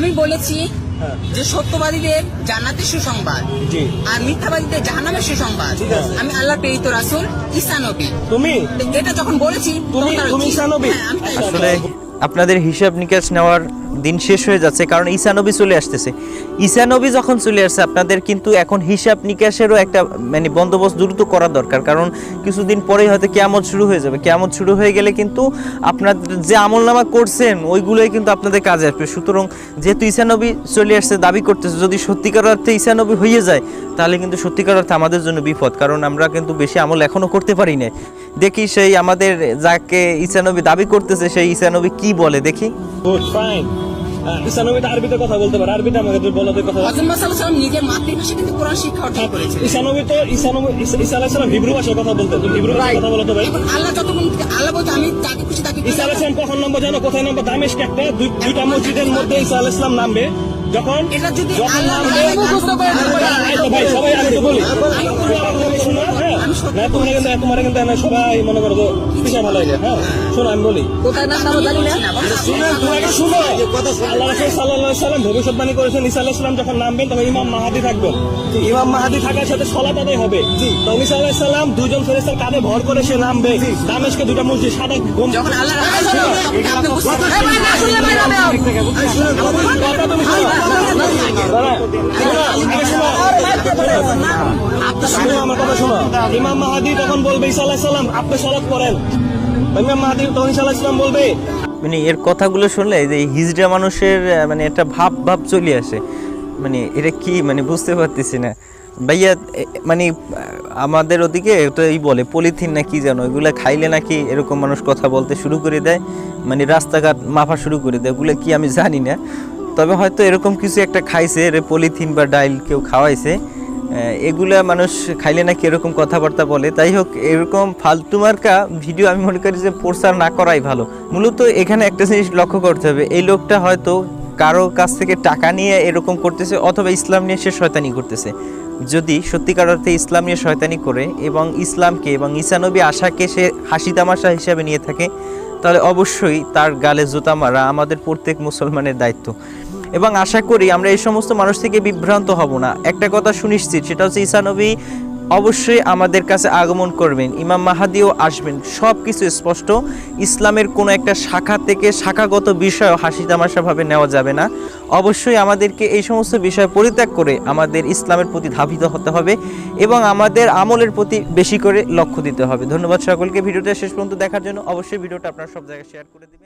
আমি বলেছি যে সত্যবাদীদের জান্নাতের সুসংবাদ আর মিথ্যাবাদীদের জাহান্নামের সুসংবাদ। আমি আল্লাহর প্রেরিত রাসূল ঈসা নবী। তুমি এটা যখন বলেছি তুমি ঈসা নবী। আসলে আপনাদের হিসাব নিকাশ নেওয়ার দিন শেষ হয়ে যাচ্ছে, কারণ ঈসা নবী চলে আসতেছে। ঈসা নবী যখন চলে আসছে আপনাদের কিন্তু এখন হিসাব নিকাশেরও একটা মানে বন্দোবস্ত দ্রুত করা দরকার, কারণ কিছুদিন পরেই হয়তো কিয়ামত শুরু হয়ে যাবে। কিয়ামত শুরু হয়ে গেলে কিন্তু আপনাদের যে আমলনামা করছেন ওইগুলোই কিন্তু আপনাদের কাজে আসবে। সুতরাং যেহেতু ঈসা নবী চলে আসছে দাবি করতেছে, যদি সত্যিকার অর্থে ঈসা নবী হয়ে যায় তাহলে কিন্তু সত্যিকার অর্থে আমাদের জন্য বিপদ, কারণ আমরা কিন্তু বেশি আমল এখনো করতে পারি না। দেখি সেই আমাদের যাকে ঈসা নবী দাবি করতেছে সেই ঈসা নবী কি বলে দেখি। Good fine. ঈসা নবী তো আরবিতে কথা বলতে পারে, আরবিতে আমাকে তুই বলতে কথা। হযরত মুহাম্মদ সাল্লাল্লাহু আলাইহি ওয়াসাল্লাম নিজের মাতৃভাষায় কিন্তু কোরআন শিক্ষা অর্জন করেছেন। ঈসা আলাইহিস সালাম হিব্রু ভাষায় কথা বলতেন। তুমি হিব্রু ভাষায় কথা বলো তো ভাই। আল্লাহ যতক্ষণ আল্লাহ বলতে আমি তাকে খুশি তাকে ঈসা আলাইহিস সালাম কখন নামবে জানো? কোথায় নামবে? দামেস্ক একটা দুইটা মসজিদের মধ্যে ঈসা আলাইহিস সালাম নামবে। যখন এটা যদি নামবে ভাই সবাই আমি তো বলি শোনো, না তোমার কিন্তু সবাই মনে করো তো পিছা ভালো হয়ে যায়। হ্যাঁ শোনো আমি বলি, কোথায় নাম জানি না। শুনো আল্লাহ রাসূল সাল্লাল্লাহু আলাইহি সাল্লাম ভবিষ্যৎবাণী করেছেন ঈসা আলাইহিস সালাম যখন নামবেন তখন ইমাম মাহদী থাকবেন। ইমাম মাহদী থাকার সাথে সালাত আদায় হবে। তখন ঈসা আলাইহিস সালাম দুইজন ফেরেশতার কাঁধে ভর করে সে নামবে দামেস্কে দুইটা মসজিদ সাদা যখন আল্লাহ আমার কথা শোনো। ইমাম মাহদী তখন বলবে ঈসা আলাইহিস সালাম আপনি সালাত করেন। ইমাম মাহদী তখন ঈসা আলাইহিস সালাম বলবে, মানে এর কথাগুলো শুনলে যে হিজড়া মানুষের মানে একটা ভাব চলে আসে। মানে এটা কি মানে বুঝতে পারতেছি না ভাইয়া। মানে আমাদের ওদিকে ওটাই বলে পলিথিন না কি যেন, এগুলো খাইলে নাকি এরকম মানুষ কথা বলতে শুরু করে দেয়, মানে রাস্তাঘাট মাফা শুরু করে দেয়। ওগুলো কি আমি জানি না, তবে হয়তো এরকম কিছু একটা খাইছে, পলিথিন বা ডাইল কেউ খাওয়াইছে, এগুলা মানুষ খাইলে নাকি এরকম কথাবার্তা বলে। তাই হোক, এরকম ফালতু মার্কা ভিডিও আমি মনে করি যে প্রচার না করাই ভালো। মূলত এখানে একটা জিনিস লক্ষ্য করতে হবে, এই লোকটা হয়তো কারো কাছ থেকে টাকা নিয়ে এরকম করতেছে অথবা ইসলাম নিয়ে সে শয়তানি করতেছে। যদি সত্যিকার অর্থে ইসলাম নিয়ে শয়তানি করে এবং ইসলামকে এবং ঈসা নবী আশাকে সে হাসি তামাশা হিসাবে নিয়ে থাকে, তাহলে অবশ্যই তার গালে জুতা মারা আমাদের প্রত্যেক মুসলমানের দায়িত্ব। এবং আশা করি আমরা এই সমস্ত মানুষ থেকে বিভ্রান্ত হব না। একটা কথা সুনিশ্চিত, সেটা হচ্ছে ঈসা নবী অবশ্যই আমাদের কাছে আগমন করবেন, ইমাম মাহাদিও আসবেন, সব কিছু স্পষ্ট। ইসলামের কোনো একটা শাখা থেকে শাখাগত বিষয় হাসি তামাশাভাবে নেওয়া যাবে না। অবশ্যই আমাদেরকে এই সমস্ত বিষয় পরিত্যাগ করে আমাদের ইসলামের প্রতি ধাবিত হতে হবে এবং আমাদের আমলের প্রতি বেশি করে লক্ষ্য দিতে হবে। ধন্যবাদ সকলকে ভিডিওটা শেষ পর্যন্ত দেখার জন্য। অবশ্যই ভিডিওটা আপনারা সব জায়গায় শেয়ার করে দিবেন।